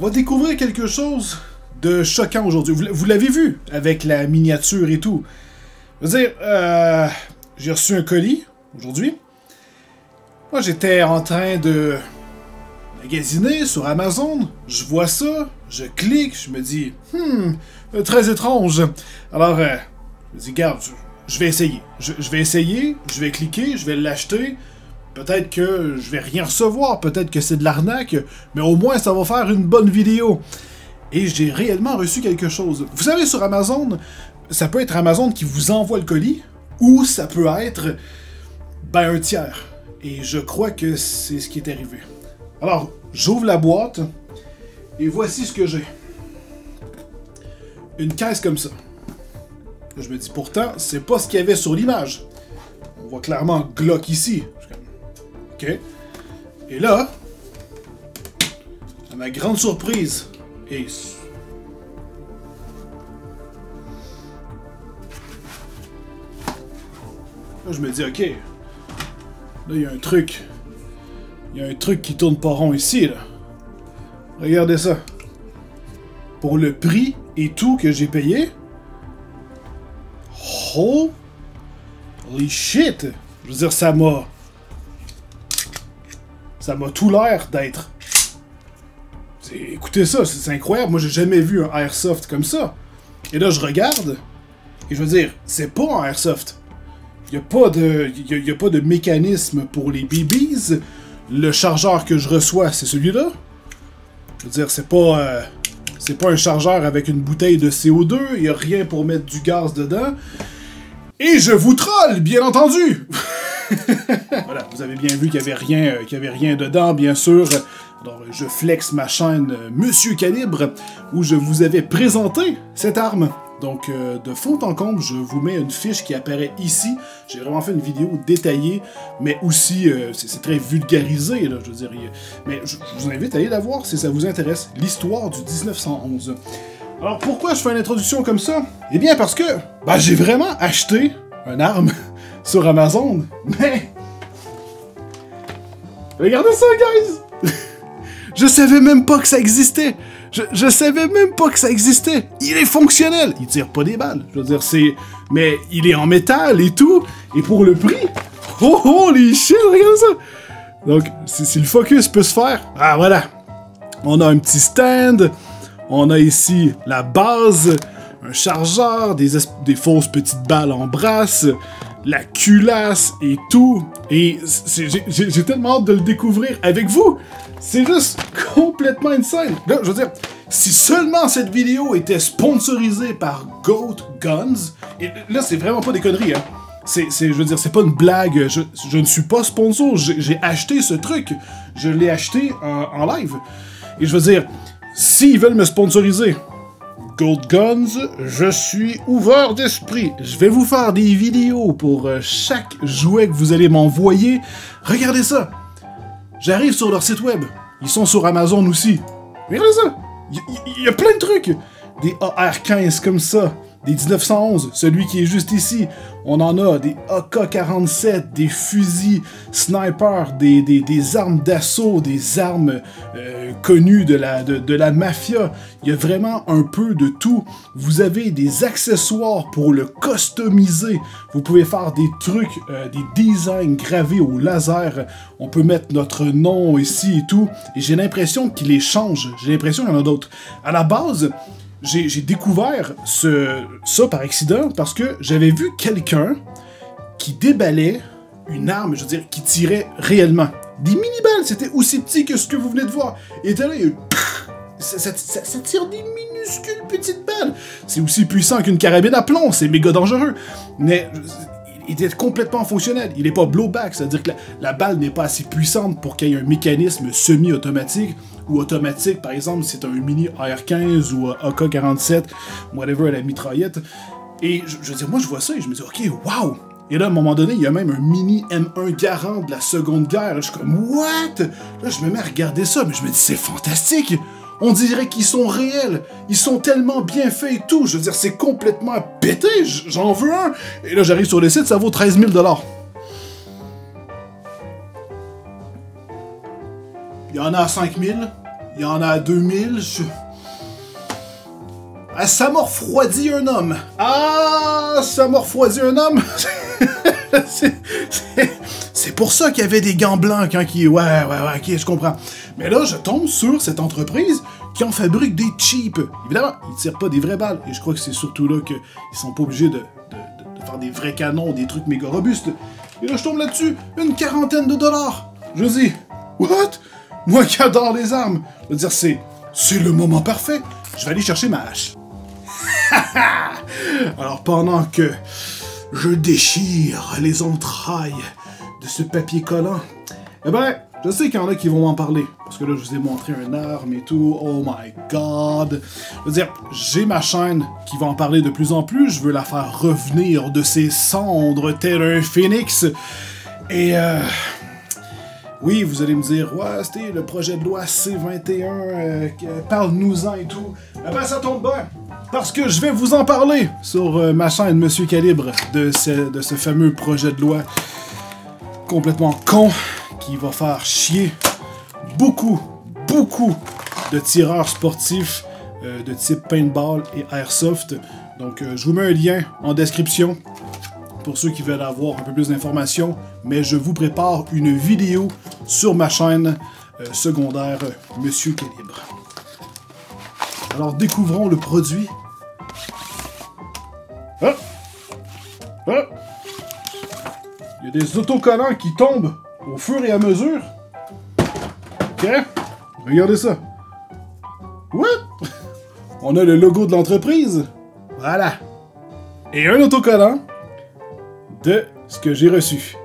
va découvrir quelque chose de choquant aujourd'hui. Vous l'avez vu avec la miniature et tout. Je veux dire, j'ai reçu un colis aujourd'hui. Moi, j'étais en train de magasiner sur Amazon. Je vois ça, je clique, je me dis, très étrange. Alors, je me dis, garde, je vais essayer. Je vais essayer, je vais cliquer, je vais l'acheter. Peut-être que je vais rien recevoir, peut-être que c'est de l'arnaque, mais au moins ça va faire une bonne vidéo. Et j'ai réellement reçu quelque chose. Vous savez, sur Amazon, ça peut être Amazon qui vous envoie le colis, ou ça peut être, un tiers. Et je crois que c'est ce qui est arrivé. Alors, j'ouvre la boîte, et voici ce que j'ai. Une caisse comme ça. Je me dis, pourtant, c'est pas ce qu'il y avait sur l'image. On voit clairement Glock ici. OK. Et là, à ma grande surprise, et là, je me dis, OK, là, il y a un truc. Il y a un truc qui tourne pas rond ici, là. Regardez ça. Pour le prix et tout que j'ai payé, holy shit! Je veux dire, ça m'a tout l'air d'être... Écoutez ça, c'est incroyable. Moi, j'ai jamais vu un airsoft comme ça. Et là, je regarde, et je veux dire, c'est pas un airsoft. Il n'y a pas de mécanisme pour les BBs. Le chargeur que je reçois, c'est celui-là. Je veux dire, c'est pas un chargeur avec une bouteille de CO2. Il n'y a rien pour mettre du gaz dedans. Et je vous troll, bien entendu! Voilà, vous avez bien vu qu'il n'y avait rien dedans, bien sûr. Alors, je flex ma chaîne Monsieur Calibre, où je vous avais présenté cette arme. Donc, de fond en comble, je vous mets une fiche qui apparaît ici. J'ai vraiment fait une vidéo détaillée, mais aussi, c'est très vulgarisé, là, je veux dire. Mais je vous invite à aller la voir si ça vous intéresse. L'histoire du 1911. Alors, pourquoi je fais une introduction comme ça? Eh bien, parce que, j'ai vraiment acheté une arme sur Amazon, mais... Regardez ça, guys! Je savais même pas que ça existait! Je savais même pas que ça existait! Il est fonctionnel! Il tire pas des balles, je veux dire, c'est... Mais il est en métal et tout, et pour le prix... Holy shit, regardez ça! Donc, si le focus peut se faire... Ah, voilà! On a un petit stand, on a ici la base, un chargeur, des fausses petites balles en brasse, la culasse et tout. Et j'ai tellement hâte de le découvrir avec vous. C'est juste complètement insane. Là, je veux dire, si seulement cette vidéo était sponsorisée par Goat Guns, et là, c'est vraiment pas des conneries, hein. Je veux dire, c'est pas une blague. Je ne suis pas sponsor. J'ai acheté ce truc. Je l'ai acheté en live. Et je veux dire, s'ils veulent me sponsoriser, Goat Guns, je suis ouvert d'esprit. Je vais vous faire des vidéos pour chaque jouet que vous allez m'envoyer. Regardez ça. J'arrive sur leur site web. Ils sont sur Amazon aussi. Regardez ça. Il y a plein de trucs. Des AR-15 comme ça. Des 1911, celui qui est juste ici. On en a des AK-47, des fusils sniper, des armes d'assaut, des armes connues de la mafia. Il y a vraiment un peu de tout. Vous avez des accessoires pour le customiser. Vous pouvez faire des trucs, des designs gravés au laser. On peut mettre notre nom ici et tout. Et j'ai l'impression qu'ils les changent. J'ai l'impression qu'il y en a d'autres. À la base... J'ai découvert ça par accident parce que j'avais vu quelqu'un qui déballait une arme, je veux dire, qui tirait réellement. Des mini-balles, c'était aussi petit que ce que vous venez de voir. Et là, ça tire des minuscules petites balles. C'est aussi puissant qu'une carabine à plomb, c'est méga dangereux. Mais il était complètement fonctionnel. Il n'est pas blowback, c'est-à-dire que la balle n'est pas assez puissante pour qu'il y ait un mécanisme semi-automatique ou automatique, par exemple, si c'est un mini AR-15 ou AK-47, whatever, à la mitraillette. Et je veux dire, moi je vois ça et je me dis, ok, wow! Et là, à un moment donné, il y a même un mini M1 Garand de la Seconde Guerre. Là, je suis comme, what? Là, je me mets à regarder ça, mais je me dis, c'est fantastique! On dirait qu'ils sont réels. Ils sont tellement bien faits et tout. Je veux dire, c'est complètement pété. J'en veux un. Et là, j'arrive sur le site, ça vaut 13 000 $. Il y en a à 5 000. il y en a 2000. Ah, ça m'a refroidi un homme. Ah, ça m'a refroidi un homme. C'est pour ça qu'il y avait des gants blancs quand qui... Ouais, ok, je comprends. Mais là, je tombe sur cette entreprise qui en fabrique des cheap. Évidemment, ils tirent pas des vraies balles. Et je crois que c'est surtout là qu'ils sont pas obligés de faire des vrais canons, des trucs méga robustes. Et là, je tombe là-dessus, une quarantaine de dollars. Je dis, what? Moi qui adore les armes. Je veux dire, c'est le moment parfait. Je vais aller chercher ma hache. Alors, pendant que je déchire les entrailles de ce papier collant, eh ben, je sais qu'il y en a qui vont m'en parler. Parce que là, je vous ai montré une arme et tout. Oh my god. Je veux dire, j'ai ma chaîne qui va en parler de plus en plus. Je veux la faire revenir de ses cendres tel un phénix. Et oui, vous allez me dire, ouais, c'était le projet de loi C-21, parle-nous-en et tout. Eh ben, ça tombe bien. Parce que je vais vous en parler sur ma chaîne Monsieur Calibre de ce fameux projet de loi complètement con qui va faire chier beaucoup de tireurs sportifs de type paintball et airsoft. Donc, je vous mets un lien en description pour ceux qui veulent avoir un peu plus d'informations, mais je vous prépare une vidéo sur ma chaîne secondaire Monsieur Calibre. Alors, découvrons le produit. Ah! Ah! Il y a des autocollants qui tombent au fur et à mesure. Ok? Regardez ça. What? On a le logo de l'entreprise. Voilà. Et un autocollant de ce que j'ai reçu.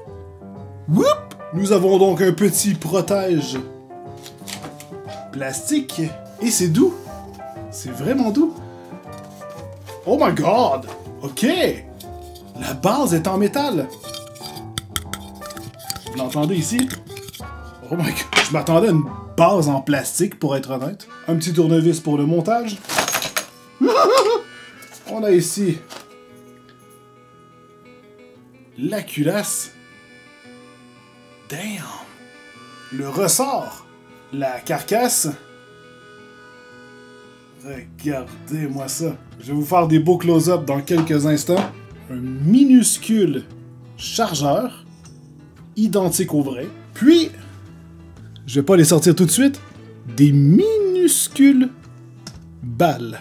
Whoop! Nous avons donc un petit protège plastique. Et c'est doux. C'est vraiment doux. Oh my god! Ok! La base est en métal. Vous l'entendez ici? Oh my god! Je m'attendais à une base en plastique, pour être honnête. Un petit tournevis pour le montage. On a ici la culasse. Damn! Le ressort. La carcasse. Regardez-moi ça. Je vais vous faire des beaux close-up dans quelques instants. Un minuscule chargeur, identique au vrai. Puis, je vais pas les sortir tout de suite, des minuscules balles.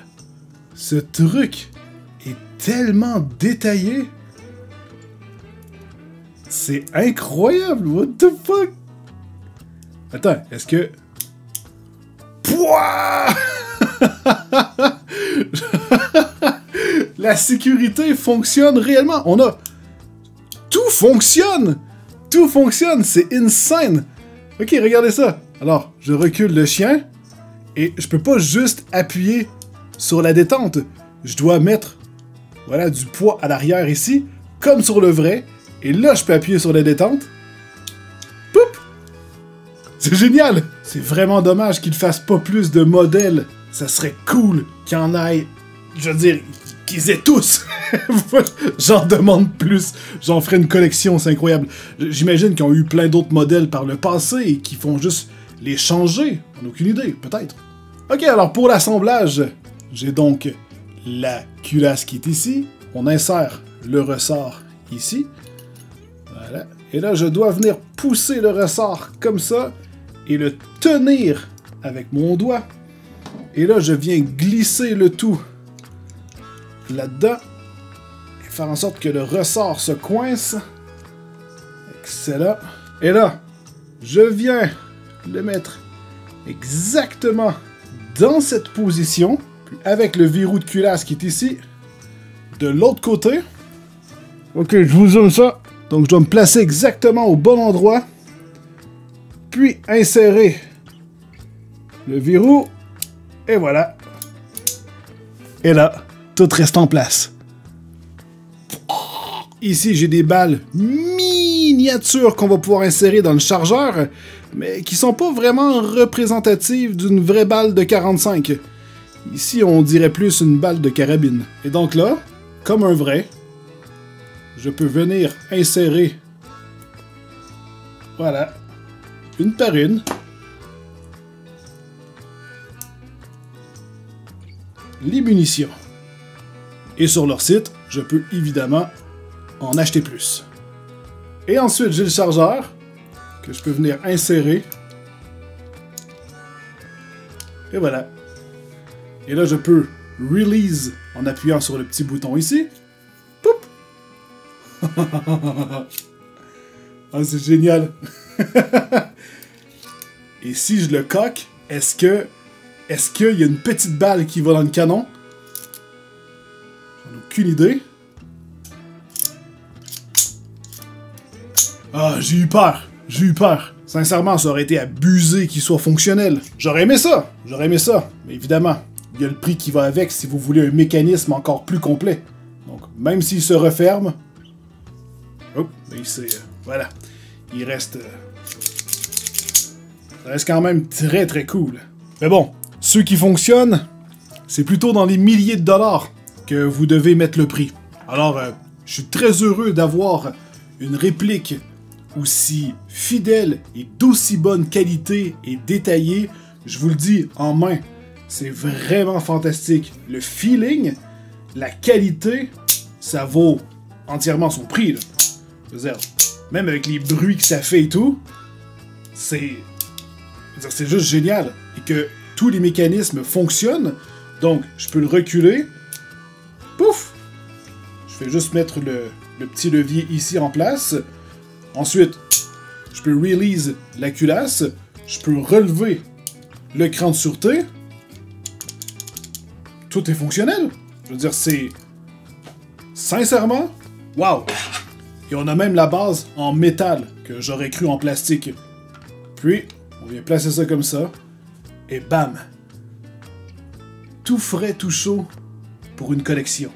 Ce truc est tellement détaillé. C'est incroyable, what the fuck? Attends, est-ce que... Pouah! La sécurité fonctionne réellement. On a... Tout fonctionne! Tout fonctionne, c'est insane! Ok, regardez ça. Alors, je recule le chien, et je peux pas juste appuyer sur la détente. Je dois mettre, voilà, du poids à l'arrière ici, comme sur le vrai, et là, je peux appuyer sur la détente. Poup! C'est génial! C'est vraiment dommage qu'ils fassent pas plus de modèles. Ça serait cool qu'il y en ait, je veux dire, qu'ils aient tous. J'en demande plus. J'en ferai une collection, c'est incroyable. J'imagine qu'ils ont eu plein d'autres modèles par le passé et qu'ils font juste les changer. On n'a aucune idée, peut-être. Ok, alors pour l'assemblage, j'ai donc la culasse qui est ici. On insère le ressort ici. Voilà. Et là, je dois venir pousser le ressort comme ça et le tenir avec mon doigt. Et là, je viens glisser le tout là-dedans et faire en sorte que le ressort se coince. Excellent. Et là, je viens le mettre exactement dans cette position, puis avec le verrou de culasse qui est ici, de l'autre côté. Ok, je vous zoome ça. Donc, je dois me placer exactement au bon endroit, puis insérer le verrou, et voilà. Et là, tout reste en place. Ici, j'ai des balles miniatures qu'on va pouvoir insérer dans le chargeur, mais qui sont pas vraiment représentatives d'une vraie balle de 45. Ici, on dirait plus une balle de carabine. Et donc là, comme un vrai, je peux venir insérer, voilà, une par une. les munitions. Et sur leur site, je peux évidemment en acheter plus. Et ensuite, j'ai le chargeur que je peux venir insérer. Et voilà. Et là, je peux release en appuyant sur le petit bouton ici. Poup! Ah, c'est génial. Et si je le coque, est-ce qu'il y a une petite balle qui va dans le canon? J'en ai aucune idée. Ah, j'ai eu peur. J'ai eu peur. Sincèrement, ça aurait été abusé qu'il soit fonctionnel. J'aurais aimé ça. J'aurais aimé ça. Mais évidemment, il y a le prix qui va avec si vous voulez un mécanisme encore plus complet. Donc, même s'il se referme... Oh, mais c'est... voilà. Il reste... ça reste quand même très très cool. Mais bon, ceux qui fonctionnent, c'est plutôt dans les milliers de dollars que vous devez mettre le prix. Alors, je suis très heureux d'avoir une réplique aussi fidèle et d'aussi bonne qualité et détaillée. Je vous le dis en main, c'est vraiment fantastique. Le feeling, la qualité, ça vaut entièrement son prix, là. Je veux dire, même avec les bruits que ça fait et tout, c'est juste génial. Et que tous les mécanismes fonctionnent. Donc, je peux le reculer. Pouf! Je vais juste mettre le petit levier ici en place. Ensuite, je peux release la culasse. Je peux relever le cran de sûreté. Tout est fonctionnel. Je veux dire, c'est... sincèrement, wow! Et on a même la base en métal, que j'aurais cru en plastique. Puis, on vient placer ça comme ça. Et bam! Tout frais, tout chaud pour une collection.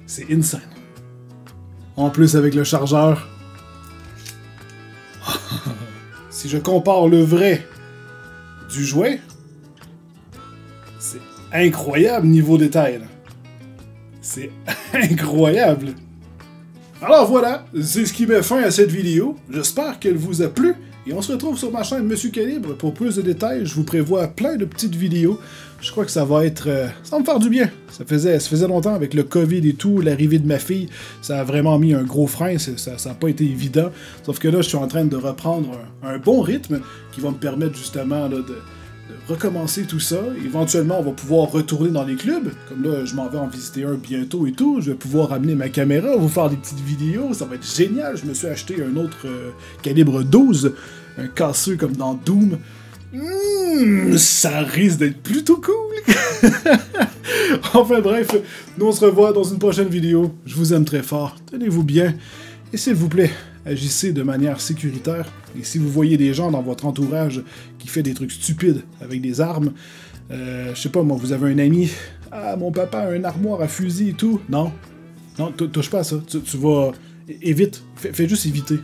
C'est insane. En plus, avec le chargeur... si je compare le vrai du jouet, c'est incroyable niveau détail. C'est incroyable. Alors voilà, c'est ce qui met fin à cette vidéo. J'espère qu'elle vous a plu. Et on se retrouve sur ma chaîne Monsieur Calibre pour plus de détails. Je vous prévois plein de petites vidéos. Je crois que ça va être... ça va me faire du bien. Ça faisait longtemps avec le COVID et tout, l'arrivée de ma fille. Ça a vraiment mis un gros frein. Ça n'a pas été évident. Sauf que là, je suis en train de reprendre un bon rythme qui va me permettre justement là, de recommencer tout ça. Éventuellement, on va pouvoir retourner dans les clubs. Comme là, je m'en vais en visiter un bientôt et tout. Je vais pouvoir amener ma caméra, vous faire des petites vidéos. Ça va être génial. Je me suis acheté un autre calibre 12. Un casseux comme dans Doom. Ça risque d'être plutôt cool. Enfin bref, nous on se revoit dans une prochaine vidéo. Je vous aime très fort. Tenez-vous bien. Et s'il vous plaît, agissez de manière sécuritaire. Et si vous voyez des gens dans votre entourage qui fait des trucs stupides avec des armes, je sais pas moi, vous avez un ami, ah mon papa a une armoire à fusil et tout. Non, non, touche pas à ça. Tu vas... évite, fais juste éviter.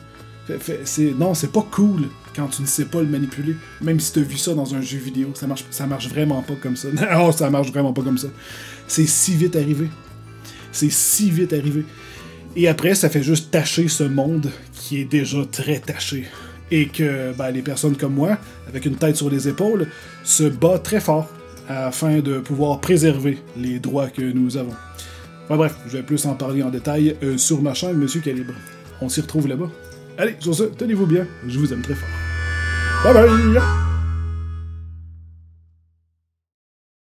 Non, c'est pas cool quand tu ne sais pas le manipuler. Même si tu as vu ça dans un jeu vidéo, ça marche vraiment pas comme ça. Non, ça marche vraiment pas comme ça. C'est si vite arrivé. C'est si vite arrivé. Et après, ça fait juste tacher ce monde qui est déjà très taché. Et que ben, les personnes comme moi, avec une tête sur les épaules, se battent très fort afin de pouvoir préserver les droits que nous avons. Enfin, bref, je vais plus en parler en détail sur ma chaîne Monsieur Calibre. On s'y retrouve là-bas. Allez, sur ce, tenez-vous bien, je vous aime très fort. Bye bye!